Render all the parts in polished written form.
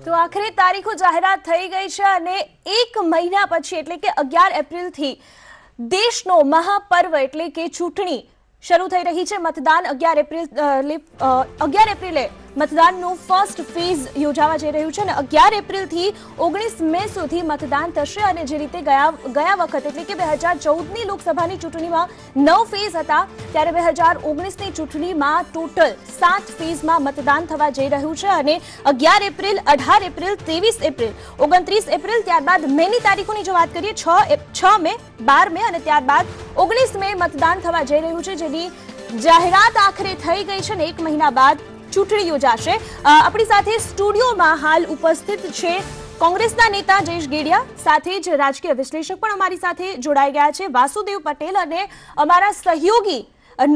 તો આખરે તારીખો જાહેરાત થઈ ગઈ છે અને એક મહિના પછી એટલે કે 11 એપ્રિલથી દેશનો મહાપર્વ એટલે કે ચૂંટણી શરૂ થઈ રહી છે। મતદાન 11 એપ્રિલે મતદાનનું ફર્સ્ટ ફેઝ યોજાવા જઈ રહ્યું છે અને 11 એપ્રિલથી 19 મે સુધી મતદાન થશે અને જે રીતે ગયા વખત એટલે કે 2014ની લોકસભાની ચૂંટણીમાં 9 ફેઝ હતા ત્યારે 2019ની ચૂંટણીમાં ટોટલ 7 ફેઝમાં મતદાન થવા જઈ રહ્યું છે અને 11 એપ્રિલ 18 એપ્રિલ 23 એપ્રિલ 29 એપ્રિલ ત્યારબાદ મેની તારીખોની જો વાત કરીએ 6 મે 12 મે અને ત્યારબાદ 19 મે મતદાન થવા જઈ રહ્યું છે જેની જાહેરાત આખરે થઈ ગઈ છે અને એક મહિના બાદ ચૂંટણી યોજાશે। આપણી સાથે સ્ટુડિયોમાં હાલ ઉપસ્થિત છે કોંગ્રેસના નેતા જયેશ ગેડિયા, સાથે જ રાજકીય વિશ્લેષક પણ અમારી સાથે જોડાઈ ગયા છે વાસુદેવ પટેલ અને અમારા સહયોગી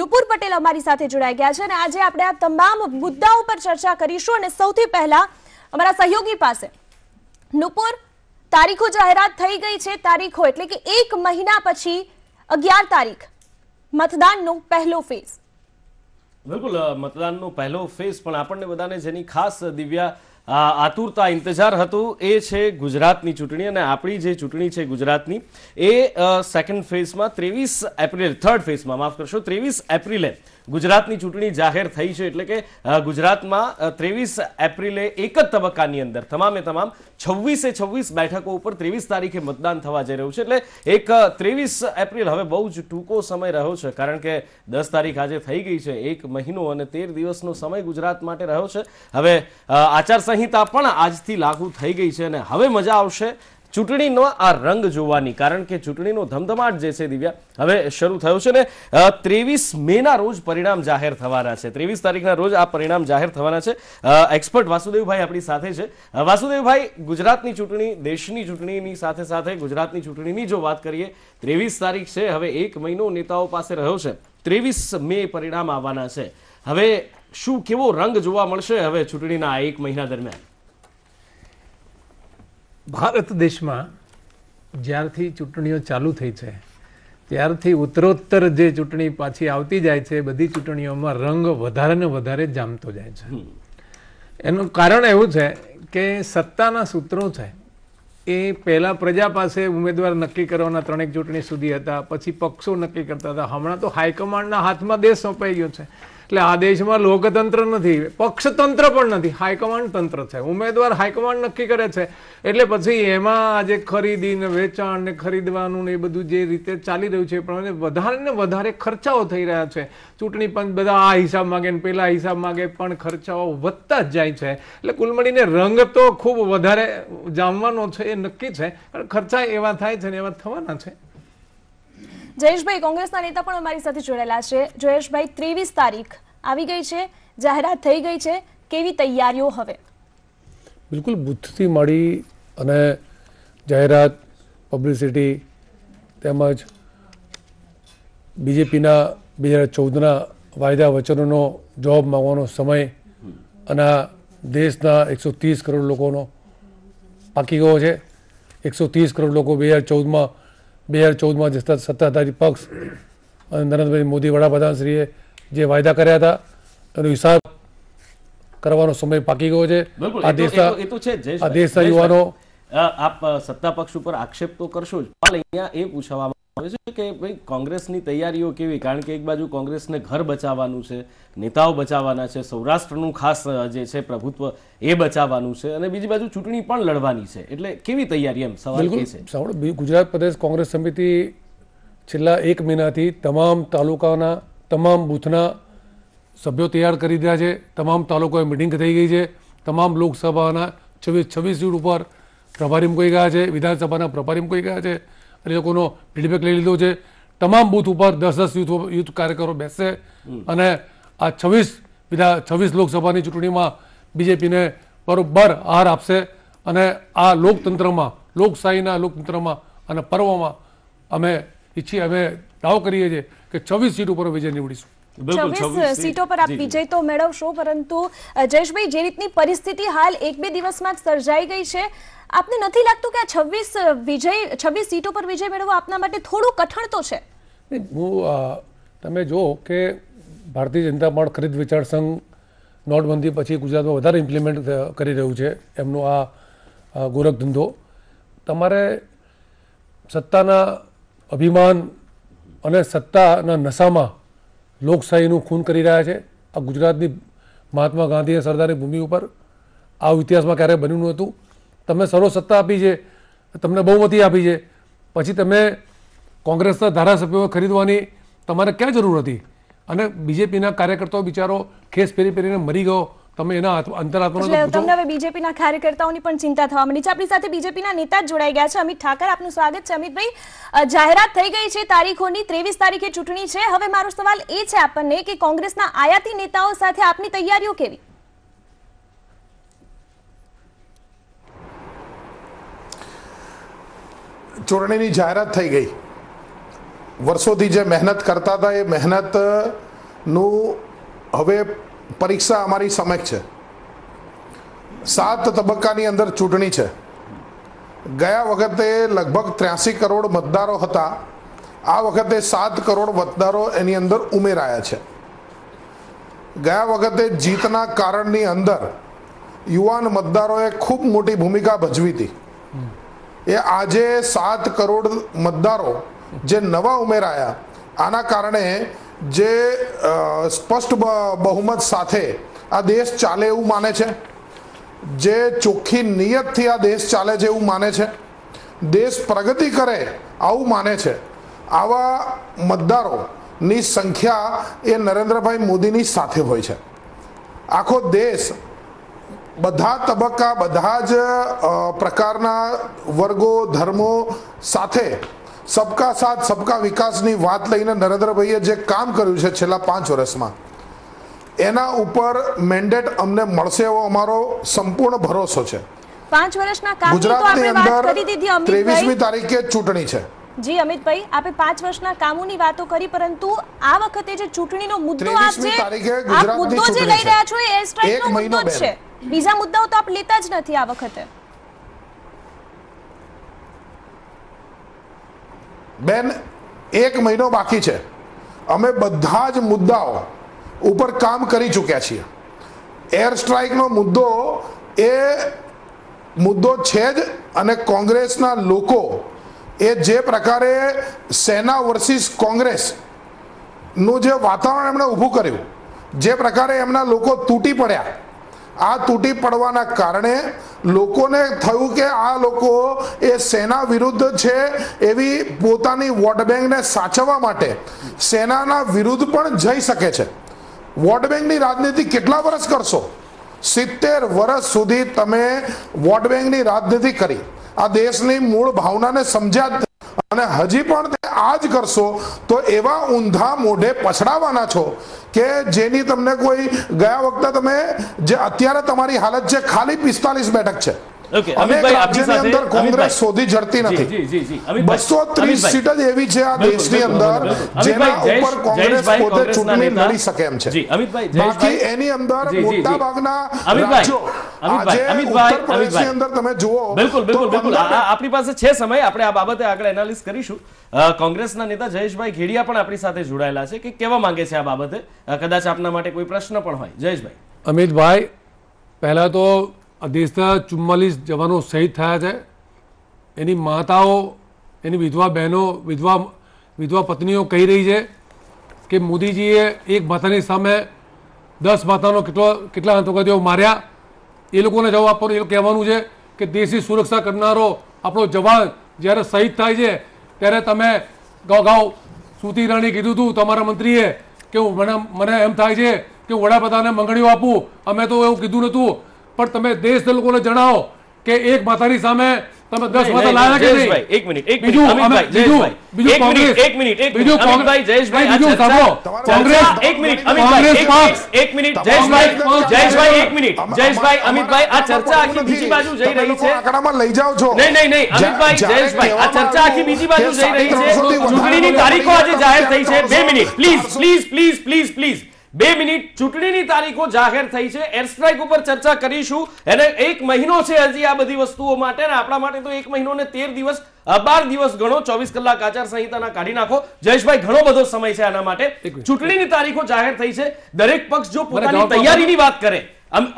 નુપુર પટેલ અમારી સાથે જોડાઈ ગયા છે અને આજે આપણે આ તમામ મુદ્દાઓ પર ચર્ચા કરીશું અને સૌથી પહેલા અમારા સહયોગી પાસે નુપુર, તારીખો જાહેરાત થઈ ગઈ છે, તારીખો એટલે કે એક મહિના પછી 11 તારીખ મતદાનનો પહેલો ફેઝ। બિલકુલ, મતદાનનો પહેલો ફેઝ પણ આપણને બધાને જેની ખાસ દિવ્યા આતુરતા ઇંતજાર હતું એ છે ગુજરાતની ચૂંટણી અને આપણી જે ચૂંટણી છે ગુજરાતની એ સેકન્ડ ફેઝમાં 23 એપ્રિલ થર્ડ ફેઝમાં માફ કરશો 23 એપ્રિલે ગુજરાતની ચૂંટણી જાહેર થઈ છે એટલે કે ગુજરાતમાં 23 એપ્રિલે એક જ તબક્કાની અંદર તમામે તમામ 26 બેઠકો ઉપર 23 તારીખે મતદાન થવા જઈ રહ્યું છે એટલે એક 23 એપ્રિલ હવે બહુ જ ટૂંકો સમય રહ્યો છે કારણ કે 10 તારીખ આજે થઈ ગઈ છે, એક મહિનો અને 13 દિવસનો સમય ગુજરાત માટે રહ્યો છે। હવે આચારસંહિતા પણ આજથી લાગુ થઈ ગઈ છે અને હવે મજા આવશે ચૂંટણીનો આ રંગ જોવાની કારણ કે ચૂંટણીનો ધમધમાટ જે છે દિવ્યા હવે શરૂ થયો છે ને 23 મેના રોજ પરિણામ જાહેર થવાના છે। 23 તારીખના રોજ આ પરિણામ જાહેર થવાના છે। એક્સપર્ટ વાસુદેવભાઈ આપણી સાથે છે। વાસુદેવભાઈ, ગુજરાતની ચૂંટણી દેશની ચૂંટણીની સાથે સાથે ગુજરાતની ચૂંટણીની જો વાત કરીએ 23 તારીખ છે, હવે એક મહિનો નેતાઓ પાસે રહ્યો છે, 23 મે પરિણામ આવવાના છે। હવે શું કેવો રંગ જોવા મળશે હવે ચૂંટણીના આ એક મહિના દરમિયાન? ભારત દેશમાં જ્યારથી ચૂંટણીઓ ચાલુ થઈ છે ત્યારથી ઉત્તરોત્તર જે ચૂંટણી પાછી આવતી જાય છે બધી ચૂંટણીઓમાં રંગ વધારે ને વધારે જામતો જાય છે। એનું કારણ એવું છે કે સત્તાના સૂત્રો છે એ પહેલા પ્રજા પાસે ઉમેદવાર નક્કી કરવાના 3 ચૂંટણી સુધી હતા, પછી પક્ષો નક્કી કરતા હતા, હમણાં તો હાઈકમાન્ડના હાથમાં દેશ સોંપાઈ ગયો છે એટલે આ દેશમાં લોકતંત્ર નથી, પક્ષતંત્ર પણ નથી, હાઈકમાન્ડ તંત્ર છે। ઉમેદવાર હાઈકમાન્ડ નક્કી કરે છે એટલે પછી એમાં આજે ખરીદી ને વેચાણ ને ખરીદવાનું ને એ બધું જે રીતે ચાલી રહ્યું છે પણ વધારે ને વધારે ખર્ચાઓ થઈ રહ્યા છે। ચૂંટણી પંચ બધા આ હિસાબ માગે ને પેલા હિસાબ માગે પણ ખર્ચાઓ વધતા જ જાય છે એટલે કુલ મળીને રંગ તો ખૂબ વધારે જામવાનો છે એ નક્કી છે પણ ખર્ચા એવા થાય છે ને એવા થવાના છે। જયેશભાઈ, કોંગ્રેસના નેતા પણ અમારી સાથે જોડાયેલા છે। જયેશભાઈ, 23 તારીખ આવી ગઈ છે, જાહેરાત થઈ ગઈ છે, કેવી તૈયારીઓ હવે? બિલકુલ, બુથથી મળી અને જાહેરાત, પબ્લિસિટી તેમજ બીજેપીના 2014ના વાયદા વચનોનો જવાબ માંગવાનો સમય અને દેશના 130 કરોડ લોકોનો પાકી ગયો છે। 130 કરોડ લોકો 2014માં જે સત્તાધારી પક્ષ અને નરેન્દ્રભાઈ મોદી વડાપ્રધાનશ્રીએ જે વાયદા કર્યા હતા એનો હિસાબ કરવાનો સમય પાકી ગયો છે। આ દેશના યુવાનો આપ સત્તા પક્ષ ઉપર આક્ષેપ તો કરશો જ, અહીંયા એ પૂછવામાં આવે છે કે ભાઈ કોંગ્રેસની તૈયારીઓ કેવી? કારણ કે એક બાજુ કોંગ્રેસને ઘર બચાવવાનું છે, નેતાઓ બચાવવાના છે, સૌરાષ્ટ્રનું ખાસ જે છે પ્રભુત્વ એ બચાવવાનું છે અને બીજી બાજુ ચૂંટણી પણ લડવાની છે એટલે કેવી તૈયારી? એમ સવાલ છે। ગુજરાત પ્રદેશ કોંગ્રેસ સમિતિ છેલ્લા એક મહિનાથી તમામ તાલુકાના તમામ બૂથના સભ્યો તૈયાર કરી દીધા છે, તમામ તાલુકાએ મિટિંગ થઈ ગઈ છે, તમામ લોકસભાના 26 સીટ ઉપર પ્રભારી મૂકાઈ ગયા છે, વિધાનસભાના પ્રભારી મૂકાઈ ગયા છે અને લોકોનો ફીડબેક લઈ લીધો છે। તમામ બૂથ ઉપર 10 યુથ કાર્યકરો બેસશે અને આ 26 લોકસભાની ચૂંટણીમાં બીજેપીને બરોબર આહાર આપશે અને આ લોકતંત્રમાં, લોકશાહીના લોકતંત્રમાં અને પર્વમાં અમે દાવો કરીએ છીએ કે 26 સીટ ઉપર વિજય નીવડીશું। 26 સીટો પર આપ વિજય તો મેળવશો, પરંતુ જયેશભાઈ, જે રીતની પરિસ્થિતિ હાલ 1-2 દિવસમાં જ સર્જાઈ ગઈ છે, આપને નથી લાગતું કે આ 26 સીટો પર વિજય મેળવવો આપના માટે થોડું કઠણ તો છે? તમે જો કે ભારતીય જનતા પાર્ટી ખરીદ વેચાણ સંઘ નોટબંધી પછી ગુજરાતમાં વધારે ઇમ્પ્લિમેન્ટ કરી રહ્યું છે એમનો આ ગોરખ ધંધો. તમારે સત્તાના અભિમાન અને સત્તાના નશામાં લોકશાહીનું ખૂન કરી રહ્યા છે. આ ગુજરાતની મહાત્મા ગાંધી અને સરદારની ભૂમિ ઉપર આવું ઇતિહાસમાં ક્યારેય બન્યું નહોતું. તમે સર્વ સત્તા આપી છે, તમને બહુમતી આપી છે, પછી તમે કોંગ્રેસના ધારાસભ્યો ખરીદવાની તમારે ક્યાં જરૂર હતી? અને બીજેપીના કાર્યકર્તાઓ બિચારો ખેસ પહેરીને મરી ગયો, તમે એના અંતરાત્માનો તમને હવે બીજેપીના કાર્યકર્તાઓની પણ ચિંતા થવા માંડી છે. આપણી સાથે બીજેપીના નેતા જોડાઈ ગયા છે. અમિત ઠાકર, આપનું સ્વાગત છે. અમિતભાઈ, જાહેરાત થઈ ગઈ છે તારીખોની, 23 તારીખે ચૂંટણી છે. હવે મારો સવાલ એ છે આપણને કે કોંગ્રેસના આયાતી નેતાઓ સાથે આપની તૈયારીઓ કેવી? ચૂંટણીની જાહેરાત થઈ ગઈ. વર્ષોથી જે મહેનત કરતા હતા એ મહેનતનું હવે પરીક્ષા અમારી સમક્ષ છે. 7 તબક્કાની અંદર ચૂંટણી છે. ગયા વખતે લગભગ 83 કરોડ મતદારો હતા. આ વખતે 7 કરોડ મતદારો એની અંદર ઉમેરાયા છે. ગયા વખતે જીતના કારણની અંદર યુવાન મતદારોએ ખૂબ મોટી ભૂમિકા ભજવી હતી. એ આજે 7 કરોડ મતદારો જે નવા ઉમેરાયા, આના કારણે જે સ્પષ્ટ બહુમત સાથે આ દેશ ચાલે એવું માને છે, જે ચોખ્ખી નિયતથી આ દેશ ચાલે છે એવું માને છે, દેશ પ્રગતિ કરે આવું માને છે, આવા મતદારોની સંખ્યા એ નરેન્દ્રભાઈ મોદીની સાથે હોય છે. આખો દેશ બધા તબક્કા, બધા જ પ્રકારના વર્ગો, ધર્મો સાથે સબકા સાથ સબકા વિકાસની વાત લઈને નરેન્દ્રભાઈએ જે કામ કર્યું છે છેલ્લા 5 વર્ષમાં, એના ઉપર મેન્ડેટ અમને મળશે એવો અમારો સંપૂર્ણ ભરોસો છે. 5 વર્ષના કામની તો આપણે વાત કરી દીધી અમિતભાઈ. 23મી તારીખે ચૂંટણી છે. જી અમિતભાઈ, આપે 5 વર્ષના કામોની વાતો કરી, પરંતુ આ વખતે જે ચૂંટણીનો મુદ્દો આપ જે મુદ્દો જે લઈ રહ્યા છો એ એર સ્ટ્રાઇકનો મુદ્દો જ છે. બીજા મુદ્દાઓ તો આપ લેતા જ નથી આ વખતે. બેન, 1 મહિનો બાકી છે. અમે બધા જ મુદ્દાઓ ઉપર કામ કરી ચૂક્યા છીએ. એર સ્ટ્રાઇકનો મુદ્દો એ મુદ્દો છે જ. અને કોંગ્રેસના લોકો એ જે પ્રકારે સેના વર્સિસ કોંગ્રેસ નું જે વાતાવરણ એમણે ઊભું કર્યું, જે પ્રકારે એમના લોકો તૂટી પડ્યા, આ તૂટી પડવાના કારણે લોકોને થયું કે આ લોકો એ સેના વિરુદ્ધ છે એવી પોતાની વોટ બેંકને સાચવવા માટે સેનાના વિરુદ્ધ પણ જઈ શકે છે. વોટ બેંકની રાજનીતિ કેટલા વર્ષ કરશો? 70 વર્ષ સુધી તમે વોટ બેંકની રાજનીતિ કરી, આ દેશની મૂળ ભાવનાને સમજ્યા અને હજી પણ આ જ કરશો તો એવા ઊંધા મોઢે પછડાવાના છો કે જેની તમને કોઈ ગયા વખતે તમે જે અત્યારે તમારી હાલત છે ખાલી 45 બેઠક છે. કોંગ્રેસ શોધી જડતી નથી. 230 સીટ જ એવી છે આ દેશની અંદર જેના ઉપર કોંગ્રેસ પોતે ચૂંટણી લડી શકે એમ છે. બાકી એની અંદર મોટા ભાગના રાજ્યો આજે ઉત્તર પ્રદેશની અંદર તમે જુઓ. બિલકુલ આપણી પાસે છે સમય, આપણે આ બાબતે આગળ એનાલિસ કરીશું. કોંગ્રેસના નેતા જયેશભાઈ ખેડિયા પણ આપણી સાથે જોડાયેલા છે કે કેવા માંગે છે આ બાબતે. કદાચ આપના માટે કોઈ પ્રશ્ન પણ હોય. જયેશભાઈ. અમિતભાઈ, પહેલા તો દેશના 44 જવાનો શહીદ થયા છે. એની માતાઓ, એની વિધવા બહેનો, વિધવા પત્નીઓ કહી રહી છે કે મોદીજીએ એક માતાની સામે 10 માતાનો કેટલા આતંકવાદીઓ માર્યા. એ લોકોને જવાબ આપવાનું એ કહેવાનું છે કે દેશની સુરક્ષા કરનારો આપણો જવાન જ્યારે શહીદ થાય છે ત્યારે તમે ગાઉ સુતી રાણી કીધું હતું તમારા મંત્રીએ કે મને એમ થાય છે કે વડાપ્રધાને મંગણીઓ આપું, અમે તો એવું કીધું નહોતું. પણ તમે દેશના લોકોને જણાવો કે એક માતાની સામે તમે 10 માતા લાયા કે નહીં? એક મિનિટ જયેશભાઈ, અમિતભાઈ, આ ચર્ચા આખી બીજી બાજુ જઈ રહી છે. આંકડામાં લઈ જાઓ છો. નહીં અમિતભાઈ, જયેશભાઈ, આ ચર્ચા આખી બીજી બાજુ જઈ રહી છે. ચૂંટણીની તારીખો આજે જાહેર થઈ છે. 2 મિનિટ પ્લીઝ. 2 મિનિટ. ચૂંટણીની તારીખો જાહેર થઈ છે. એર સ્ટ્રાઇક ઉપર ચર્ચા કરીશું. અને 1 મહિનો છે હજી આ બધી વસ્તુઓ માટે, અને આપણા માટે તો 1 મહિનો ને 13 દિવસ 12 દિવસ ગણો, 24 કલાક આચારસંહિતાના કાઢી નાખો. જયેશભાઈ, ઘણો બધો સમય છે આના માટે. ચૂંટણીની તારીખો જાહેર થઈ છે. દરેક પક્ષ જો પોતાની તૈયારીની વાત કરે,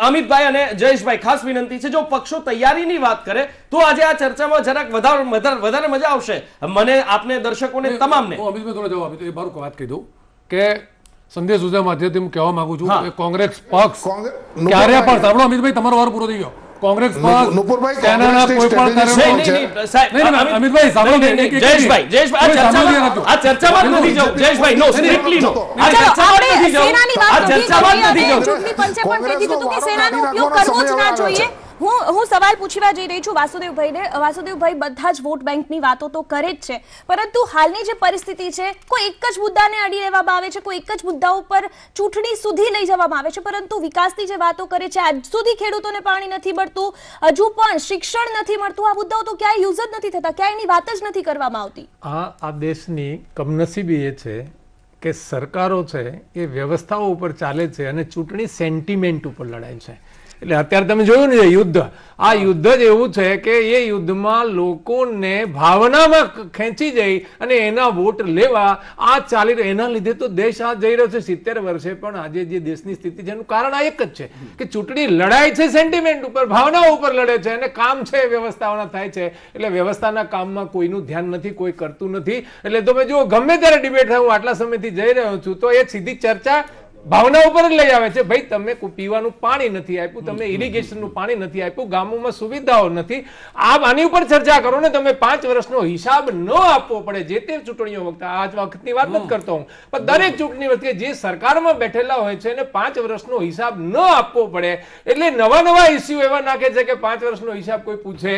અમિતભાઈ અને જયેશભાઈ ખાસ વિનંતી છે, જો પક્ષો તૈયારીની વાત કરે તો આજે આ ચર્ચામાં જરાક વધારે મજા આવશે મને, આપને, દર્શકોને, તમામને. અમિતભાઈ થોડો જવાબ આપી, બારું વાત કહી દઉં કે સંદેશ ઉજા માધ્યમથી હું કહેવા માંગુ છું કે કોંગ્રેસ પક્ષ ક્યારે પણ સાંભળો અમિતભાઈ, તમારો વાર પૂરો થઈ ગયો. કોંગ્રેસ પક્ષ સેનાના કોઈ પણ અમિતભાઈ સાંભળો, જયેશભાઈ આ ચર્ચામાં નથી જવું. જયેશભાઈ નો, સ્ટ્રિક્ટલી નો, આ ચર્ચામાં નથી જવું. આ ચર્ચામાં નથી જવું. ચૂંટણી પંચે પણ કહી દીધું કે સેનાનો ઉપયોગ કરવો જ ના જોઈએ. હું સવાલ પૂછવા જઈ રહી છું વાસુદેવભાઈને. વાસુદેવભાઈ, બધા જ વોટ બેંકની વાતો તો કરે જ છે, પરંતુ હાલની જે પરિસ્થિતિ છે, કોઈ એક જ મુદ્દાને અડી લેવામાં આવે છે, કોઈ એક જ મુદ્દા ઉપર ચૂંટણી સુધી લઈ જવામાં આવે છે, પરંતુ વિકાસની જે વાતો કરે છે, આજ સુધી ખેડૂતોને પાણી નથી મળતું, હજુ પણ શિક્ષણ નથી મળતું, આ મુદ્દાઓ તો ક્યાંય યુઝ જ નથી થતા, ક્યાંય એની વાત જ નથી કરવામાં આવતી. આ દેશની કમનસીબી એ છે કે સરકારો છે એ વ્યવસ્થાઓ ઉપર ચાલે છે અને ચૂંટણી સેન્ટિમેન્ટ ઉપર લડાય છે. એટલે અત્યારે તમે જોયું ને યુદ્ધ, આ યુદ્ધ જ એવું છે કે એ યુદ્ધમાં લોકોને ભાવનામાં ખેંચી જઈ અને એના વોટ લેવા આ ચાલી રહ્યું. એના લીધે તો દેશ આ જઈ રહ્યો છે 70 વર્ષે. પણ આજે જે દેશની સ્થિતિ છે એનું કારણ આ એક જ છે કે ચૂંટણી લડાય છે સેન્ટિમેન્ટ ઉપર, ભાવનાઓ ઉપર લડે છે, અને કામ છે વ્યવસ્થાઓના થાય છે. એટલે વ્યવસ્થાના કામમાં કોઈનું ધ્યાન નથી, કોઈ કરતું નથી. એટલે તમે જો ગમે ત્યારે ડિબેટ થાય, હું આટલા સમયથી જઈ રહ્યો છું, તો એ સીધી ચર્ચા ભાવના ઉપર જ લઈ આવે છે. ભાઈ, તમે પીવાનું પાણી નથી આપ્યું, તમે ઇરિગેશનનું પાણી નથી આપ્યું, ગામોમાં સુવિધાઓ નથી, આની ઉપર ચર્ચા કરો ને. તમે 5 વર્ષનો હિસાબ ન આપવો પડે જે તે ચૂંટણીઓ વખતે, આ વખતની વાત નથી કરતો હું, પણ દરેક ચૂંટણી વખતે જે સરકારમાં બેઠેલા હોય છે એને 5 વર્ષનો હિસાબ ન આપવો પડે. એટલે નવા ઇસ્યુ એવા નાખે છે કે 5 વર્ષનો હિસાબ કોઈ પૂછે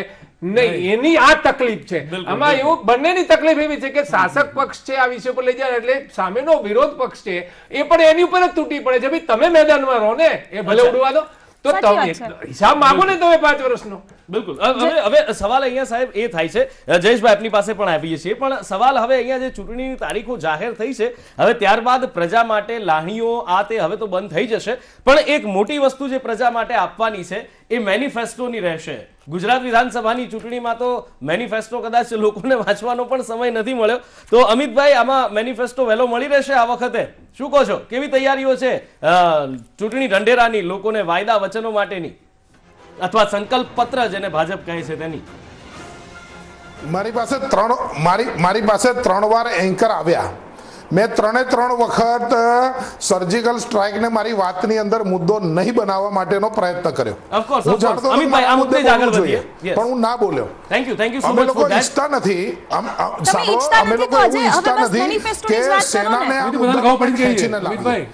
નહીં. એની આ તકલીફ છે. આમાં એવું બંનેની તકલીફ એવી છે કે શાસક પક્ષ છે આ વિષય પર લઈ જાય, એટલે સામેનો વિરોધ પક્ષ છે એ પણ એની ઉપર જ તૂટી પડે છે. ભાઈ, તમે મેદાનમાં રહો ને, એ ભલે ઉડવા દો, તો તમે હિસાબ માંગો ને તમે 5 વર્ષનો. બિલકુલ. હવે સવાલ અહીંયા સાહેબ એ થાય છે, જયેશભાઈ આપની પાસે પણ આવીએ છીએ, પણ સવાલ હવે અહીંયા જે ચૂંટણીની તારીખો જાહેર થઈ છે, હવે ત્યારબાદ પ્રજા માટે લાહણીઓ આ તે હવે તો બંધ થઈ જશે, પણ એક મોટી વસ્તુ જે પ્રજા માટે આપવાની છે એ મેનિફેસ્ટોની રહેશે. ગુજરાત વિધાનસભાની ચૂંટણીમાં તો મેનિફેસ્ટો કદાચ લોકોને વાંચવાનો પણ સમય નથી મળ્યો. તો અમિતભાઈ, આમાં મેનિફેસ્ટો વહેલો મળી રહેશે આ વખતે? શું કહો છો? કેવી તૈયારીઓ છે ચૂંટણી ઢંઢેરાની, લોકોને વાયદા વચનો માટેની, અથવા સંકલ્પ પત્ર જેને ભાજપ કહે છે તેની? મારી પાસે 3 વાર એન્કર આવ્યા. મેં 3 વખત સર્જિકલ સ્ટ્રાઇક ને મારી વાતની અંદર મુદ્દો નહીં બનાવવા માટેનો પ્રયત્ન કર્યો. હું જાણતો પણ હું ના બોલ્યો. અમે લોકો ઈચ્છતા નથી, અમે લોકો એવું ઈચ્છતા નથી કે સેનાને આ મુદ્દા પર ખેંચીને લાવીએ.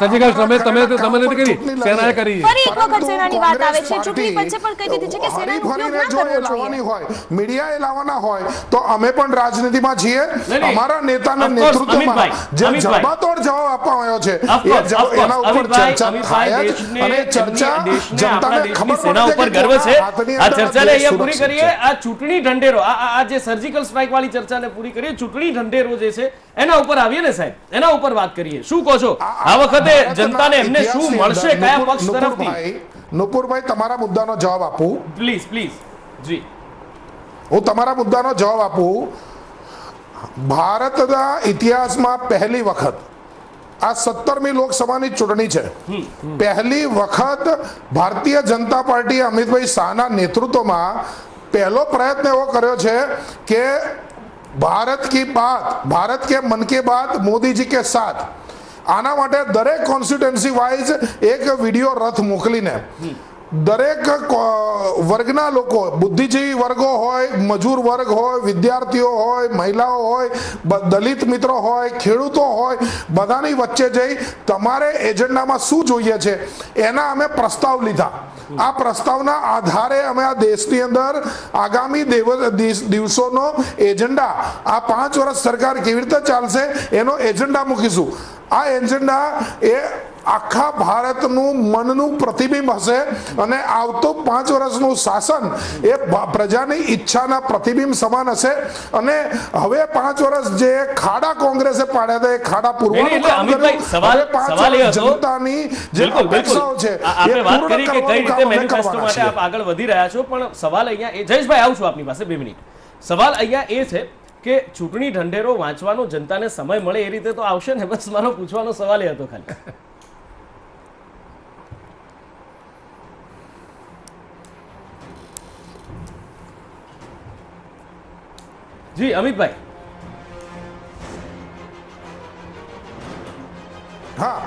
સર્જિકલ સ્ટ્રાઇક તમે નથી કરી, સેનાએ કરી. ફરી એક વખત સેનાની વાત આવે છે. ચૂંટણી પંચે પણ કહી દીધી છે કે સેનાનો ઉપયોગ ના કરવો લાવવાની હોય, મીડિયાએ લાવવાના હોય, તો અમે પણ રાજનીતિમાં છીએ. અમારા નેતાના નેતૃત્વમાં જે જવાબદાર જવાબ આપવામાં આવ્યો છે એના ઉપર ચર્ચા થાય જ, અને ચર્ચા જનતાને ખબર સેના ઉપર ગર્વ છે. આ ચર્ચાને અહીંયા પૂરી કરીએ. આ ચૂંટણી ઢંઢેરો, આ જે સર્જિકલ સ્ટ્રાઇક વાળી ચર્ચાને પૂરી કરીએ. ચૂંટણી ઢંઢેરો જે છે એના ઉપર આવીએ ને સાહેબ, એના ઉપર વાત કરીએ. શું કહો છો આ વખતે જનતાને એમને શું મળશે, કયા પક્ષ તરફથી? નુપુરભાઈ, તમારા મુદ્દાનો જવાબ આપું પ્લીઝ. જી, હું તમારા મુદ્દાનો જવાબ આપું. ભારતના ઇતિહાસમાં પહેલી વખત, આ 17મી લોકસભાની ચૂંટણી છે, પહેલી વખત ભારતીય જનતા પાર્ટી અમિતભાઈ શાહના નેતૃત્વમાં પહેલો પ્રયત્ન એવો કર્યો છે કે ભારત કી બાત, ભારત કે મન કી બાત મોદીજી કે સાથ, આના માટે દરેક કોન્સ્ટિટ્યુએન્સી વાઇઝ એક વિડીયો રથ મોકલીને દરેક વર્ગના લોકો, બુદ્ધિજીવી વર્ગો હોય, મજૂર વર્ગ હોય, વિદ્યાર્થીઓ હોય, મહિલાઓ હોય, દલિત મિત્રો હોય, ખેડૂતો હોય, બધાની વચ્ચે જઈ તમારે એજન્ડામાં શું જોઈએ છે એના અમે પ્રસ્તાવ લીધા. આ પ્રસ્તાવના આધારે અમે આ દેશની અંદર આગામી દિવસોનો એજન્ડા, આ 5 વર્ષ સરકાર કેવી રીતે ચાલશે એનો એજન્ડા મૂકીશું. આ એજન્ડા એ આખા ભારતનું મનનું પ્રતિબિંબ હશે અને આવતો 5 વર્ષનું શાસન એ પ્રજાની ઈચ્છાના પ્રતિબિંબ સમાન હશે. અને હવે 5 વર્ષ જે ખાડા કોંગ્રેસે પાડ્યા હતા એ ખાડા પૂરવાનું કામ કર્યું. જનતાની જે અપેક્ષાઓ છે એ પૂર્ણ કરવાનું કામ અમે કરવાના છીએ. આપ આગળ વધી રહ્યા છો, પણ સવાલ અહીંયા જયેશભાઈ આવું છું આપની પાસે 2 મિનિટ. સવાલ અહીંયા એ છે કે ચૂંટણી ઢંઢેરો વાંચવાનો જનતાને સમય મળે એ રીતે તો આવશે ને, બસ મારો પૂછવાનો સવાલ એ હતો ખાલી. જી અમિતભાઈ. હા,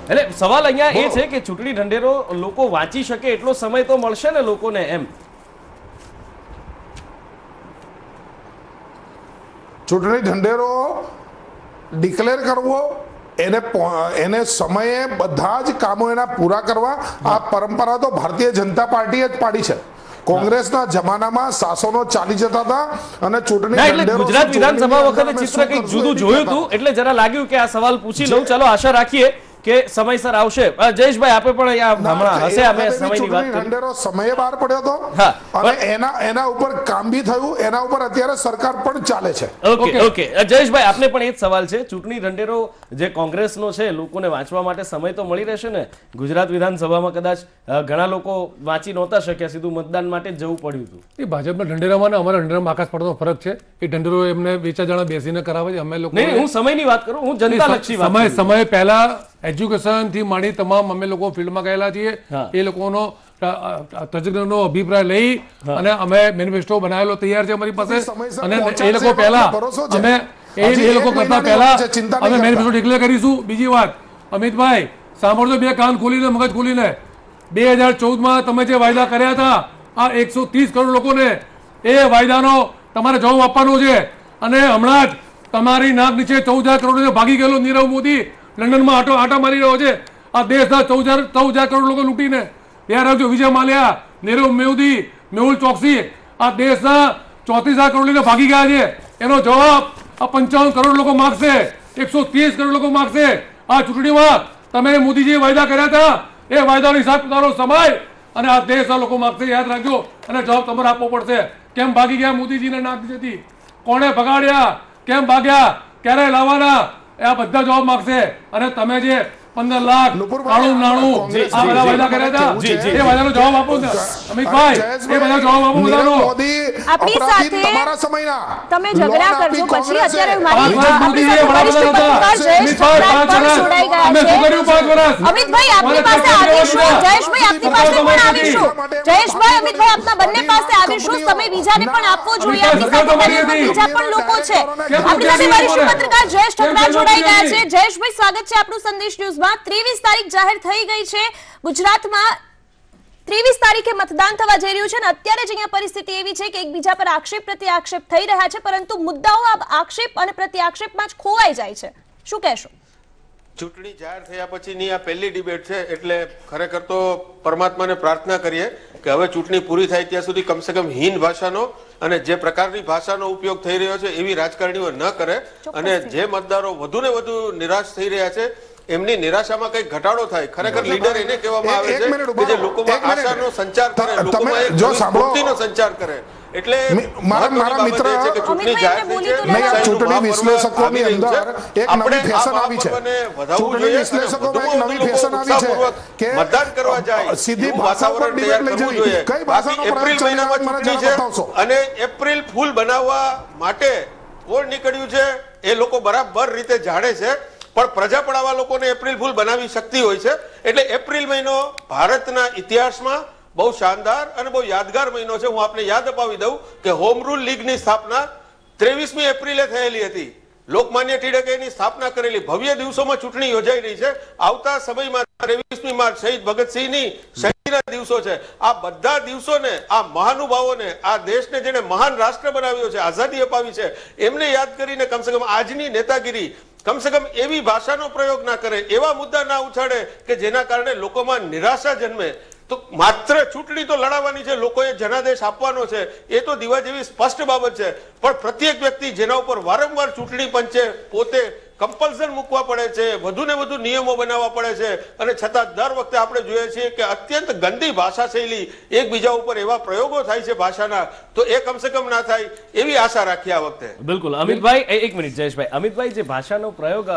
એટલે સવાલ અહીંયા એ છે કે ચૂંટણી ઢંઢેરો લોકો વાંચી શકે એટલો સમય તો મળશે ને લોકોને એમ. ચૂંટણી ઢંઢેરો ડિક્લેર કરવો, એને સમયે બધા જ કામો એના પૂરા કરવા, આ પરંપરા તો ભારતીય જનતા પાર્ટીએ જ પાડી છે. કોંગ્રેસના જમાનામાં શાસનો ચાલી જતા હતા અને ચૂંટણી ગુજરાત વિધાનસભા વખતે ચિત્ર કંઈક જુદું જોયું હતું, એટલે જરા લાગ્યું કે આ સવાલ પૂછી લઉં. ચાલો આશા રાખીએ કે સમયસર આવશે. જયેશભાઈ આપે પણ હમણાં હશે અમે સમયની વાત કરી. સમયે બહાર પડ્યો હતો અને એના ઉપર કામ બી થયું, એના ઉપર અત્યારે સરકાર પણ ચાલે છે. ઓકે જયેશભાઈ આપને પણ એ જ સવાલ છે. ચૂંટણી ઢંઢેરો જે કોંગ્રેસનો છે લોકોને વાંચવા માટે સમય તો મળી રહેશે ને? ગુજરાત વિધાનસભામાં કદાચ ઘણા લોકો વાંચી નહોતા શક્યા, સીધું મતદાન માટે જ જવું પડ્યું હતું. એ ભાજપના ઢંઢેરામાં અને અમારા ઢંઢેરામાં આકાશ પડવાનો ફરક છે. એ ઢંઢેરો એમને 2-4 જણા બેસીને કરાવે છે. અમે લોકો નહીં, હું સમયની વાત કરું, હું જનતાલક્ષી વાત. સમય પહેલા એજ્યુકેશન થી માંડી તમામ અમે લોકો ફિલ્ડમાં ગયેલા છીએ. એ લોકોનો તજજ્ઞનો અભિપ્રાય લઈ અને અમે મેનિફેસ્ટો બનાવેલો તૈયાર છે અમારી પાસે. અને એ લોકો પહેલા અમે એ લોકો કરતા પહેલા અમે મેનિફેસ્ટો ડિક્લેર કરીશું. બીજી વાત અમિતભાઈ સાંભળજો, 2 કાન ખોલીને મગજ ખોલીને, 2014માં તમે જે વાયદા કર્યા હતા આ 130 કરોડ લોકોને, એ વાયદાનો તમારે જવાબ આપવાનો છે. અને હમણાં જ તમારી નાક નીચે 14,000 કરોડ ભાગી ગયેલો નીરવ મોદી લંડનમાં આટા મારી રહ્યો છે. આ દેશના 14,000 કરોડ લોકો લૂંટીને. યાદ રાખજો, વિજય માલ્યા, નીરવ મોદી, મેહુલ ચોકસી આ દેશના 34,000 કરોડ લઈને ભાગી ગયા છે. એનો જવાબ આ 55 કરોડ લોકો માગશે, 130 કરોડ લોકો માગશે. આ ચૂંટણીમાં તમે મોદીજીએ વાયદા કર્યા હતા એ વાયદાનો હિસાબ કિતાબનો સમય અને આ દેશના લોકો માગશે. યાદ રાખજો, અને જવાબ તમારે આપવો પડશે. કેમ ભાગી ગયા મોદીજીને નાક નીચેથી? કોણે ભગાડ્યા? કેમ ભાગ્યા? ક્યારે લાવવાના? આ બધા જવાબ માંગશે. અને તમે જે 15 લાખ કાળું નાણું આ બધા વાયદા કર્યા હતા એ વાયદાનો જવાબ આપો ને અમિતભાઈ, એ બધા જવાબ આપો બધાનો. આપણી સાથે તમારા સમયના તમે ઝઘડા કરજો પછી અત્યારે અમિતભાઈ આપની પાસે આવીશું. જયેશભાઈ આપની પાસે પણ આવીશું. જયેશભાઈ અમિતભાઈ આપના બંને પાસે આવીશું. તમે બીજાને પણ આપવો જોઈએ. આપની સાથે બીજા પણ લોકો છે. આપણી સાથે વરિષ્ઠ પત્રકાર જયેશ ઠકરાર જોડાઈ ગયા છે. જયેશભાઈ સ્વાગત છે આપણું સંદેશ ન્યૂઝમાં. 23 તારીખ જાહેર થઈ ગઈ છે. ગુજરાતમાં 23 તારીખે મતદાન થવા જઈ રહ્યું છે અને અત્યારે જ અહીંયા પરિસ્થિતિ એવી છે કે એકબીજા પર આક્ષેપ પ્રતિ આક્ષેપ થઈ રહ્યા છે, પરંતુ મુદ્દાઓ આક્ષેપ અને પ્રતિ આક્ષેપમાં જ ખોવાઈ જાય છે. શું કહેશો? ચૂંટણી જાહેર થયા પછીની આ પહેલી ડિબેટ છે, એટલે ખરેખર તો પરમાત્માને પ્રાર્થના કરીએ કે હવે ચૂંટણી પૂરી થાય ત્યાં સુધી કમસે કમ હીન ભાષાનો અને જે પ્રકારની ભાષાનો ઉપયોગ થઈ રહ્યો છે એવી રાજકારણીઓ ન કરે. અને જે મતદારો વધુ ને વધુ નિરાશ થઈ રહ્યા છે એમની નિરાશામાં કઈ ઘટાડો થાય. ખરેખર લીડર એને કહેવામાં આવે છે કે જે લોકોમાં આશાનો સંચાર કરે, લોકોમાં એક સ્ફૂર્તિનો સંચાર કરે. એટલે મારા મિત્ર ચૂંટણી જાહેર થઈ છે, ચૂંટણી વિશ્લેષકોની અંદર એક નવી ફેશન આવી છે. ચૂંટણી વિશ્લેષકોમાં એક નવી ફેશન આવી છે કે મતદાન કરવા જાય સીધી ભાષા પર ડિબેટ લઈ જવી. કઈ ભાષાનો એપ્રિલ મહિનામાં ચૂંટણી છે અને એપ્રિલ ફૂલ બનાવવા માટે કોણ નીકળ્યું છે એ લોકો બરાબર રીતે જાણે છે, પણ પ્રજા પણ આવા લોકોને એપ્રિલ ફૂલ બનાવી શકતી હોય છે. એટલે એપ્રિલ મહિનો ભારતના ઇતિહાસમાં બહુ શાનદાર અને બહુ યાદગાર મહિનો છે. હું આપને યાદ અપાવી દઉં કે હોમ રૂલ લીગની સ્થાપના 23મી એપ્રિલે થયેલી હતી. લોકમાન્ય ટિળકે એની સ્થાપના કરેલી. ભવ્ય દિવસોમાં ચૂંટણી યોજાઈ રહી છે. આવતા સમયમાં 23મી માર્ચ શહીદ ભગતસિંહની શહીદીના દિવસો છે. આ બધા દિવસોને, આ મહાનુભાવોને, આ દેશને જેને મહાન રાષ્ટ્ર બનાવ્યો છે, આઝાદી અપાવી છે, એમને યાદ કરીને કમસે કમ આજની નેતાગીરી કમસે કમ એવી ભાષાનો પ્રયોગ ના કરે, એવા મુદ્દા ના ઉછાળે કે જેના કારણે લોકોમાં નિરાશા જન્મે. તો માત્ર ચૂંટણી તો લડાવવાની છે, લોકોએ જનાદેશ આપવાનો છે, એ તો દીવા જેવી સ્પષ્ટ બાબત છે. પણ પ્રત્યેક વ્યક્તિ જેના ઉપર વારંવાર ચૂંટણી પંચે પોતે કમ્પલ્સન મૂકવા પડે છે, વધુ ને વધુ નિયમો બનાવવા પડે છે, અને છતાં દર વખતે આપણે જોઈએ છીએ કે અત્યંત ગંદી ભાષા શૈલી, એકબીજા ઉપર એવા પ્રયોગો થાય છે ભાષાના, તો એ કમસે કમ ના થાય એવી આશા રાખી આ વખતે. બિલકુલ. અમિતભાઈ, એક મિનિટ જયેશભાઈ. અમિતભાઈ, જે ભાષાનો પ્રયોગ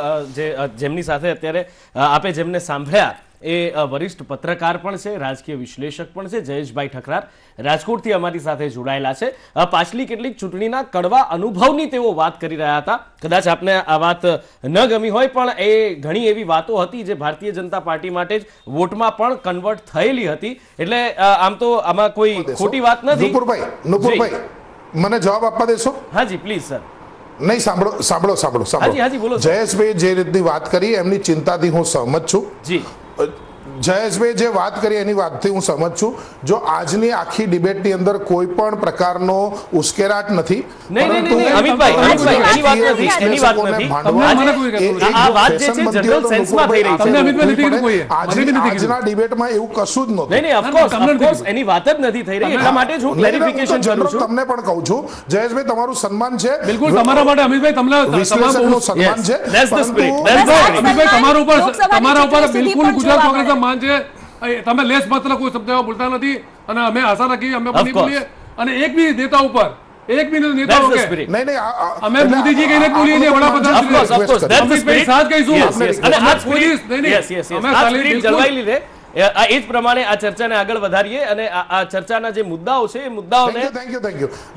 જેમની સાથે અત્યારે આપે જેમને સાંભળ્યા એ વરિષ્ઠ પત્રકાર પણ છે, રાજકીય વિશ્લેષક પણ છે, જયેશભાઈ ઠકરાર રાજકોટથી અમારી સાથે જોડાયેલા છે. પાછલી કેટલીક ચૂંટણીના કડવા અનુભવની તેઓ વાત કરી રહ્યા હતા. કદાચ આપને આ વાત ન ગમી હોય, પણ એ ઘણી એવી વાતો હતી જે ભારતીય જનતા પાર્ટી માટે જ વોટમાં પણ કન્વર્ટ થયેલી હતી. એટલે આમ તો આમાં કોઈ ખોટી વાત નથી. નુપુરભાઈ, મને જવાબ આપવા દેશો? હાજી પ્લીઝ સર. નહીં, સાંભળો. જયેશભાઈ જે રીતની વાત કરી એમની ચિંતાથી હું સહમત છું. જી, જયેશભાઈ જે વાત કરી એની વાતથી હું સહમત છું. જો આજની આખી ડિબેટની અંદર કોઈ પણ પ્રકારનો ઉશ્કેરાટ નથી. આજના ડિબેટમાં એવું કશું જ નહોતું. એની વાત જ નથી થઈ રહી. એટલા માટે હું ક્લેરિફિકેશન કરું છું. તમને પણ કહું છું, જયેશભાઈ તમારું સન્માન છે. બિલકુલ તમારા માટે અમિતભાઈ, તમને વિશ્લેષકનું સન્માન છે. અમિતભાઈ તમારા ઉપર બિલકુલ ગુજરાત કોંગ્રેસના માન છે. તમે લેસ માત્ર કોઈ શબ્દ બોલતા નથી, અને અમે આશા રાખી અમે પણ બોલીએ, અને એક બી નેતા ઉપર અમે મોદીજી કહીને બોલીએ છીએ, વડાપ્રધાન અમિતભાઈ સાથ કહીશું. આ એ જ પ્રમાણે આ ચર્ચાને આગળ વધારીએ અને આ ચર્ચાના જે મુદ્દાઓ છે એ મુદ્દાઓને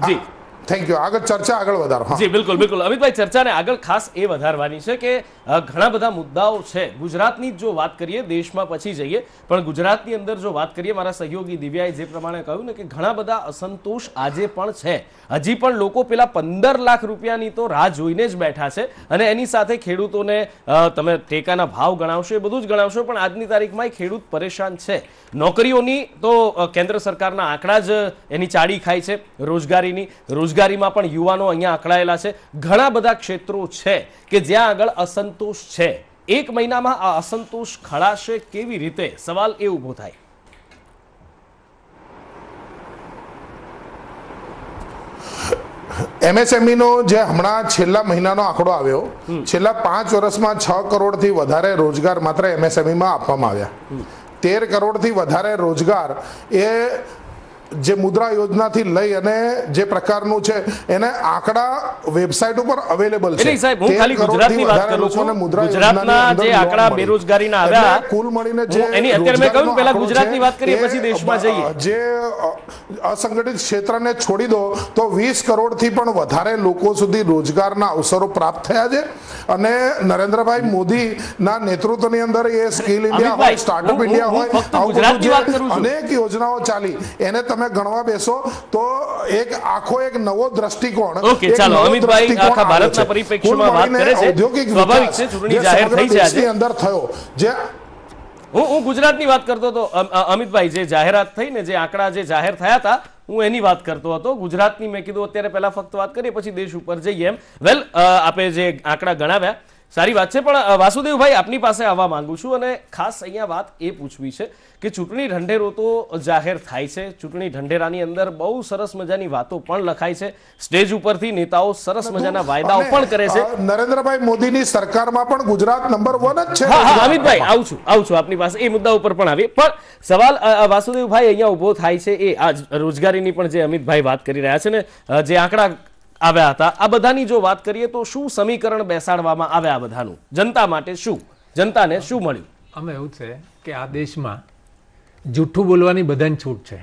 જી થેન્ક યુ. આગળ ચર્ચા આગળ વધારો. જી બિલકુલ બિલકુલ. અમિતભાઈ, ચર્ચાને આગળ ખાસ એ વધારવાની છે કે ઘણા બધા મુદ્દાઓ છે. ગુજરાતની જો વાત કરીએ, દેશમાં પછી જઈએ, પણ ગુજરાતની અંદર જો વાત કરીએ, મારા સહયોગી દિવ્યાએ જે પ્રમાણે કહ્યું ને કે ઘણા બધા અસંતોષ આજે પણ છે. હજી પણ લોકો પેલા 15 લાખ રૂપિયાની તો રાહ જોઈને જ બેઠા છે, અને એની સાથે ખેડૂતોને તમે ટેકાના ભાવ ગણાવશો, એ બધું જ ગણાવશો, પણ આજની તારીખમાં ખેડૂત પરેશાન છે. નોકરીઓની તો કેન્દ્ર સરકારના આંકડા જ એની ચાડી ખાય છે. રોજગારીમાં પણ યુવાનો અહીંયા અકળાયેલા છે. ઘણા બધા ક્ષેત્રો છે કે જ્યાં આગળ અસંતોષ છે. એક મહિનામાં આ અસંતોષ ખળાશે કેવી રીતે? સવાલ એ ઉભો થાય. MSME નો જે હમણાં છેલ્લા મહિનાનો આંકડો આવ્યો, છેલ્લા 5 વર્ષમાં 6 કરોડથી વધારે રોજગાર માત્ર MSME માં આપવામાં આવ્યા. 13 કરોડથી વધારે રોજગાર એ જે મુદ્રા યોજનાથી લઈ અને જે પ્રકારનું છે એને આંકડા વેબસાઇટ ઉપર અવેલેબલ છે. સાહેબ, હું ખાલી ગુજરાતની વાત કરું છું. ગુજરાતના જે આંકડા બેરોજગારીના આવ્યા કુલ મળીને જે એની અત્યારે મેં કહ્યું પહેલા ગુજરાતની વાત કરીએ પછી દેશમાં જઈએ. જે અસંગઠિત ક્ષેત્રને છોડી દો તો 20 કરોડથી પણ વધારે લોકો સુધી રોજગારના અવસરો પ્રાપ્ત થયા છે. અને નરેન્દ્રભાઈ મોદીના નેતૃત્વની અંદર એ સ્કિલ ઇન્ડિયા હોય, સ્ટાર્ટઅપ ઇન્ડિયા હોય, અનેક યોજનાઓ ચાલી. એને તમે ગણવા બેસો તો એક આખો એક નવો દ્રષ્ટિકોણ. ઓકે, ચાલો અમિતભાઈ આખા ભારતના પરિપ્રેક્ષ્યમાં વાત કરે છે. સ્વાભાવિક છે, ચૂંટણી જાહેર થઈ છે આજે. અંદર થયો જે હું ગુજરાતની વાત કરતો હતો. અમિતભાઈ, જે જાહેરાત થઈ ને, જે આંકડા જે જાહેર થયા હતા, હું એની વાત કરતો હતો. ગુજરાતની મેં કીધું અત્યારે પહેલા ફક્ત વાત કરીએ, પછી દેશ ઉપર જઈએ એમ. વેલ, આપે જે આંકડા ગણાવ્યા સારી વાત છે, પણ વાસુદેવભાઈ આપની પાસે આવવા માંગુ છું, અને ખાસ અહીંયા વાત એ પૂછવી છે કે ચૂંટણી ઢંઢેરો તો જાહેર થાય છે. ચૂંટણી ઢંઢેરાની અંદર બહુ સરસ મજાની વાતો પણ લખાય છે. સ્ટેજ ઉપરથી નેતાઓ સરસ મજાના વાયદાઓ પણ કરે છે. નરેન્દ્રભાઈ મોદીની સરકારમાં પણ ગુજરાત નંબર 1 જ છે. હા, અમિતભાઈ આવું છું આપની પાસે, એ મુદ્દા ઉપર પણ આવી. પણ સવાલ વાસુદેવભાઈ અહીંયા ઉભો થાય છે એ આ રોજગારીની પણ જે અમિતભાઈ વાત કરી રહ્યા છે ને, જે આંકડા આવ્યા હતા, આ બધાની જો વાત કરીએ તો શું સમીકરણ બેસાડવામાં આવ્યા બધાનું? જનતા માટે શું, જનતાને શું મળ્યું? આમાં એવું છે કે આ દેશમાં જૂઠું બોલવાની બધાને છૂટ છે,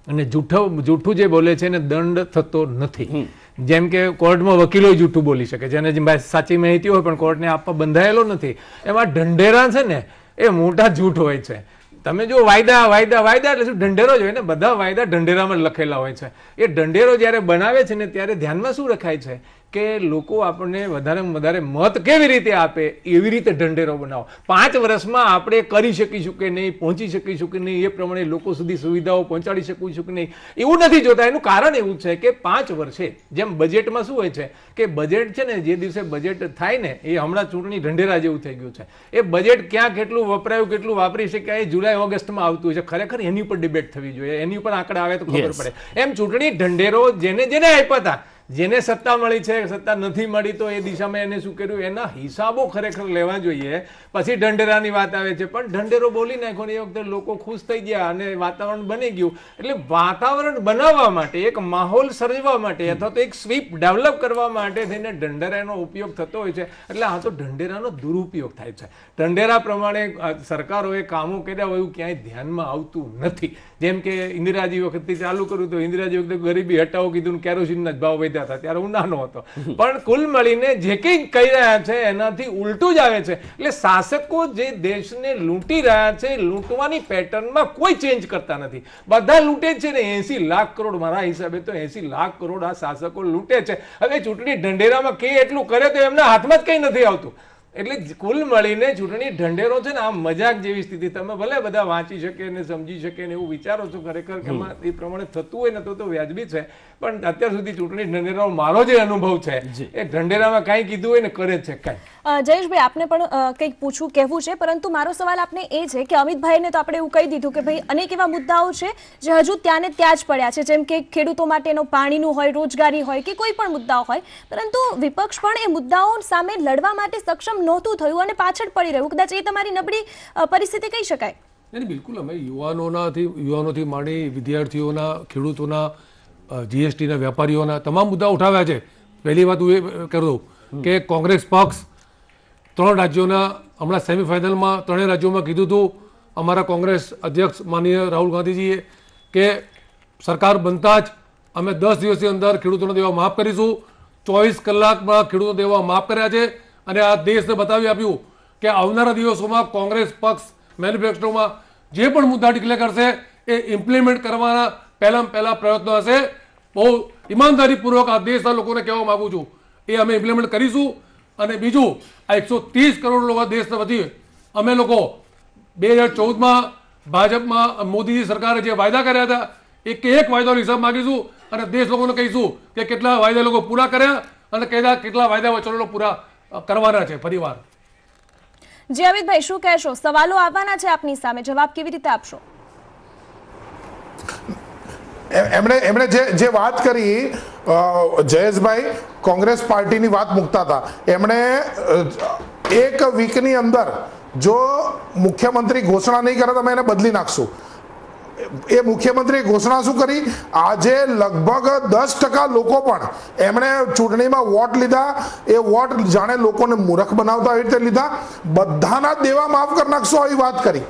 અને જૂઠું જે બોલે છે એને દંડ થતો નથી. જેમ કે કોર્ટમાં વકીલો જૂઠું બોલી શકે, જેને સાચી માહિતી હોય પણ કોર્ટને આપવા બંધાયેલો નથી. એમાં ઢંઢેરા છે ને એ મોટા જૂઠ હોય છે. તમે જો વાયદા એટલે શું ઢંઢેરો જ હોય ને, બધા વાયદા ઢંઢેરામાં લખેલા હોય છે. એ ઢંઢેરો જ્યારે બનાવે છે ને ત્યારે ધ્યાનમાં શું રખાય છે કે લોકો આપણને વધારેમાં વધારે મત કેવી રીતે આપે એવી રીતે ઢંઢેરો બનાવો. 5 વર્ષમાં આપણે કરી શકીશું કે નહીં, પહોંચી શકીશું કે નહીં, એ પ્રમાણે લોકો સુધી સુવિધાઓ પહોંચાડી શકીશું કે નહીં, એવું નથી જોતા. એનું કારણ એવું છે કે 5 વર્ષે જેમ બજેટમાં શું હોય છે કે બજેટ છે ને, જે દિવસે બજેટ થાય ને એ હમણાં ચૂંટણી ઢંઢેરા જેવું થઈ ગયું છે. એ બજેટ ક્યાં કેટલું વપરાયું, કેટલું વાપરી શકાય એ જુલાઈ ઓગસ્ટમાં આવતું હોય છે. ખરેખર એની ઉપર ડિબેટ થવી જોઈએ, એની ઉપર આંકડા આવે તો ખબર પડે. એમ ચૂંટણી ઢંઢેરો જેને જેને આપ્યા હતા, જેને સત્તા મળી છે, સત્તા નથી મળી તો એ દિશામાં એને શું કર્યું એના હિસાબો ખરેખર લેવા જોઈએ. પછી ઢંઢેરાની વાત આવે છે, પણ ઢંઢેરો બોલી નાખ્યો ને એ વખતે લોકો ખુશ થઈ ગયા અને વાતાવરણ બની ગયું. એટલે વાતાવરણ બનાવવા માટે, એક માહોલ સર્જવા માટે અથવા તો એક સ્વીપ ડેવલપ કરવા માટે થઈને ઢંઢેરાનો ઉપયોગ થતો હોય છે. એટલે આ તો ઢંઢેરાનો દુરુપયોગ થાય છે. ઢંઢેરા પ્રમાણે સરકારોએ કામો કર્યા હોય એવું ક્યાંય ધ્યાનમાં આવતું નથી. જેમ કે ઇન્દિરાજી વખતથી ચાલુ કર્યું તો ઇન્દિરાજી વખતે ગરીબી હટાવો કીધું, કેરોસીનના જ ભાવ વધ્યા હતા, ત્યારે હું નાનો હતો. પણ કુલ મળીને જે કંઈ કહી રહ્યા છે એનાથી ઉલટું જ આવે છે. એટલે શાસકો જે દેશને લૂંટી રહ્યા છે, લૂંટવાની પેટર્નમાં કોઈ ચેન્જ કરતા નથી. બધા લૂંટે જ છે ને. 80 લાખ કરોડ, મારા હિસાબે તો 80 લાખ કરોડ આ શાસકો લૂંટે છે. હવે ચૂંટણી ઢંઢેરામાં કે એટલું કરે તો એમના હાથમાં જ કંઈ નથી આવતું. એટલે કુલ મળીને ચૂંટણી ઢંઢેરો છે ને આ મજાક જેવી સ્થિતિ. તમે ભલે બધા વાંચી શકે ને સમજી શકે ને એવું વિચારો છો ખરેખર કે એ પ્રમાણે થતું હોય ને તો વ્યાજબી છે. પણ અત્યાર સુધી ચૂંટણી ઢંઢેરાનો મારો જે અનુભવ છે એ ઢંઢેરામાં કાંઈ કીધું હોય ને કરે છે કાંઈ. જયેશભાઈ, આપને પણ કંઈક પૂછવું કહેવું છે, પરંતુ મારો સવાલ આપને એ છે કે અમિતભાઈને તો આપણે એવું કહી દીધું કે ભાઈ અનેક એવા મુદ્દાઓ છે જે હજુ ત્યાં ને ત્યાં જ પડ્યા છે, જેમ કે ખેડૂતો માટેનો પાણીનું હોય, રોજગારી હોય કે કોઈ પણ મુદ્દાઓ હોય, પરંતુ વિપક્ષ પણ એ મુદ્દાઓ સામે લડવા માટે સક્ષમ નહોતું થયું અને પાછળ પડી રહ્યું. કદાચ એ તમારી નબળી પરિસ્થિતિ કહી શકાય. નહીં, બિલકુલ. અમે યુવાનોથી માંડી વિદ્યાર્થીઓના, ખેડૂતોના, જીએસટીના, વેપારીઓના તમામ મુદ્દા ઉઠાવ્યા છે. પહેલી વાત હું એ કરી દઉં કે કોંગ્રેસ પક્ષ 3 રાજ્યોના હમણાં સેમીફાઇનલમાં 3 રાજ્યોમાં કીધું હતું અમારા કોંગ્રેસ અધ્યક્ષ માનનીય રાહુલ ગાંધીજીએ કે સરકાર બનતા જ અમે 10 દિવસની અંદર ખેડૂતોનો દેવા માફ કરીશું. 24 કલાકમાં ખેડૂતો દેવા માફ કર્યા છે અને આ દેશને બતાવી આપ્યું કે આવનારા દિવસોમાં કોંગ્રેસ પક્ષ મેનિફેસ્ટોમાં જે પણ મુદ્દા ડિક્લેર કરશે એ ઇમ્પ્લિમેન્ટ કરવાના પહેલા પ્રયત્નો હશે. બહુ ઈમાનદારીપૂર્વક આ દેશના લોકોને કહેવા માગું છું એ અમે ઇમ્પ્લિમેન્ટ કરીશું. અને બીજું, આ 130 કરોડ લોકો દેશના વધી અમે લોકો 2014માં ભાજપમાં મોદીજી સરકારે જે વાયદા કર્યા હતા એક વાયદાનો હિસાબ માગીશું અને દેશ લોકોને કહીશું કે કેટલા વાયદા લોકો પૂરા કર્યા અને કેટલા વાયદા વચનો પૂરા કરવાના છે ફરીવાર. જી અમિતભાઈ, શું કહેશો? સવાલો આવવાના છે આપની સામે, જવાબ કેવી રીતે આપશો? એમણે જે વાત કરી જયેશભાઈ, કોંગ્રેસ પાર્ટીની વાત મૂકતા હતા, એમણે 1 વીકની અંદર જો મુખ્યમંત્રી ઘોષણા નહીં કરે તો અમે એને બદલી નાખશું. એ મુખ્યમંત્રીએ ઘોષણા શું કરી? આજે લગભગ 10% લોકો પણ એમણે ચૂંટણીમાં વોટ લીધા, એ વોટ જાણે લોકોને મૂર્ખ બનાવતા એવી રીતે લીધા. બધાના દેવા માફ કરી નાખશો આવી વાત કરી.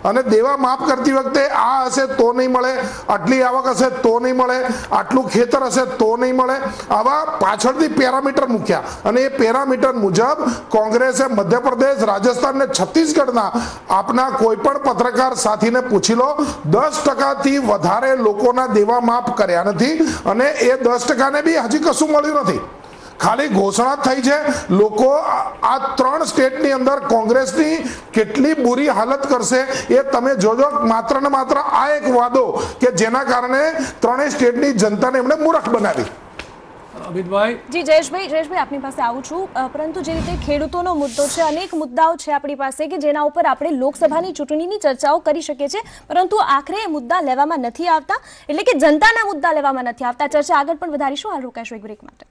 અને દેવા માફ કરતી વખતે આ હશે તો નહીં મળે, આટલી આવક હશે તો નહીં મળે, આટલું ખેતર હશે તો નહીં મળે, આવા પાછળથી પેરામીટર મૂક્યા. અને એ પેરામીટર મુજબ કોંગ્રેસે મધ્યપ્રદેશ, રાજસ્થાન ને છત્તીસગઢના આપના કોઈ પણ પત્રકાર સાથીને પૂછી લો, 10%થી વધારે લોકોના દેવા માફ કર્યા નથી અને એ 10%ને બી હજી કશું મળ્યું નથી. ખાલી ઘોષણા થઈ છે. લોકો આ 3 સ્ટેટની અંદર કોંગ્રેસની કેટલી બુરી હાલત કરશે એ તમે જોજો. માત્ર ને માત્ર આ એક વાદો કે જેના કારણે 3 સ્ટેટની જનતાને એમણે મૂર્ખ બનાવી. અમિતભાઈ. જી જયેશભાઈ આપની પાસે આવું છું, પરંતુ જે રીતે ખેડૂતોનો મુદ્દો છે, અનેક મુદ્દાઓ છે આપણી પાસે કે જેના ઉપર આપણે લોકસભાની ચૂંટણીની ચર્ચાઓ કરી શકીએ છીએ, પરંતુ આખરે એ મુદ્દા લેવામાં નથી આવતા, એટલે કે જનતાના મુદ્દા લેવામાં નથી આવતા. ચર્ચા આગળ પણ વધારીશું. હાલ રોકાશું એક બ્રેક માટે.